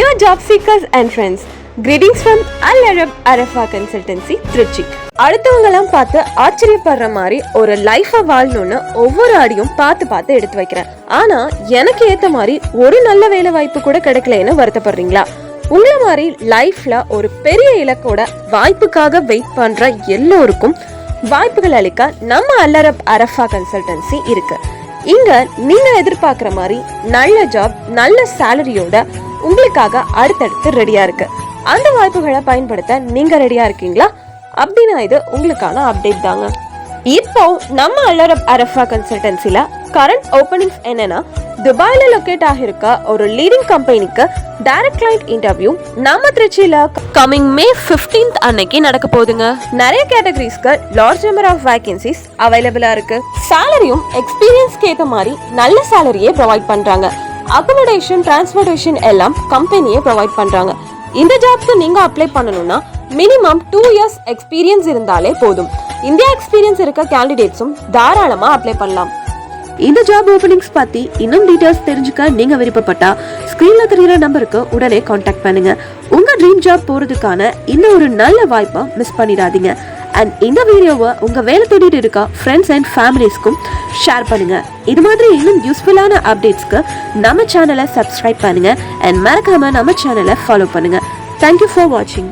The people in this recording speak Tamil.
Dear job seekers and friends, greetings from Al Arab Arafa Consultancy, Trichy. அடுத்தவங்கலாம் பார்த்து ஆச்சரியப்படுற மாதிரி ஒரு லைஃபை வாழணும்னு ஒவ்வொரு அடியும் பார்த்து எடுத்து வைக்கிறேன். ஆனா எனக்கு ஏத்த மாதிரி ஒரு நல்ல வேலை வாய்ப்பு கூட கிடைக்கலன்னு வருத்தப்படுறீங்களா? உங்களை மாதிரி லைஃப்ல ஒரு பெரிய இலக்கோட வாய்ப்புக்காக வெயிட் பண்ற எல்லோருக்கும் வாய்ப்புகள் அளிக்க நம்ம அல் அரப் அரஃபா கன்சல்டன்சி இருக்கு. இங்க நீங்க எதிர்பார்க்குற மாதிரி நல்ல ஜாப், நல்ல சேலரியோட உங்களுக்காக அடுத்தடுத்து ரெடியா இருக்கு. அந்த வாய்ப்புகளை பயன்படுத்த நீங்க ரெடியா இருக்கீங்களா? அப்படின்னா இது உங்களுக்கான அப்டேட் தாங்க. இப்போ நம்ம அல் அரப் அரஃபா கன்சல்டன்சில கரண்ட் ஓப்பனிங்ஸ் என்னன்னா, துபாயில லொகேட் ஆகிருக்க ஒரு லீடிங் கம்பெனிக்கு டைரக்ட் கிளைண்ட் இன்டர்வியூ நம்ம திருச்சியில கமிங் May 15th அன்னைக்கு நடக்க போகுதுங்க. நிறைய கேட்டகரிஸ்க்கு லார்ஜ் நம்பர் ஆஃப் வேகன்சிஸ் அவைலபிளா இருக்கு. சேலரியும் எக்ஸ்பீரியன்ஸ்க்கு ஏற்ற மாதிரி நல்ல சேலரியே ப்ரொவைட் பண்றாங்க. அகாமடேஷன், டிரான்ஸ்போர்டேஷன் எல்லாம் கம்பெனியே ப்ரொவைட் பண்றாங்க. இந்த ஜாப்க்கு நீங்க அப்ளை பண்ணணும்னா மினிமம் 2 years எக்ஸ்பீரியன்ஸ் இருந்தாலே போதும். இந்தியா எக்ஸ்பீரியன்ஸ் இருக்க கேண்டிடேட்ஸும் தாராளமா அப்ளை பண்ணலாம். இந்த ஜாப் ஓபனிங்ஸ் பத்தி இன்னும் டீடைல்ஸ் தெரிஞ்சுக்க நீங்க விருப்பப்பட்டா ஸ்கிரீன்ல தெரியுற நம்பருக்கு உடனே கான்டாக்ட் பண்ணுங்க. உங்க ட்ரீம் ஜாப் போறதுக்கான இந்த ஒரு நல்ல வாய்ப்பை மிஸ் பண்ணிடாதீங்க. அண்ட் இந்த வீடியோவை உங்க வேலை தேடிட்டு இருக்க ஃப்ரெண்ட்ஸ் அண்ட் ஃபேமிலிஸ்க்கும் ஷேர் பண்ணுங்க. இது மாதிரி இன்னும் யூஸ்ஃபுல்லான அப்டேட்ஸ்க்கு நம்ம சேனலை சப்ஸ்கிரைப் பண்ணுங்க அண்ட் மறக்காம நம்ம சேனலை ஃபாலோ பண்ணுங்க. தேங்க்யூ ஃபார் வாட்சிங்.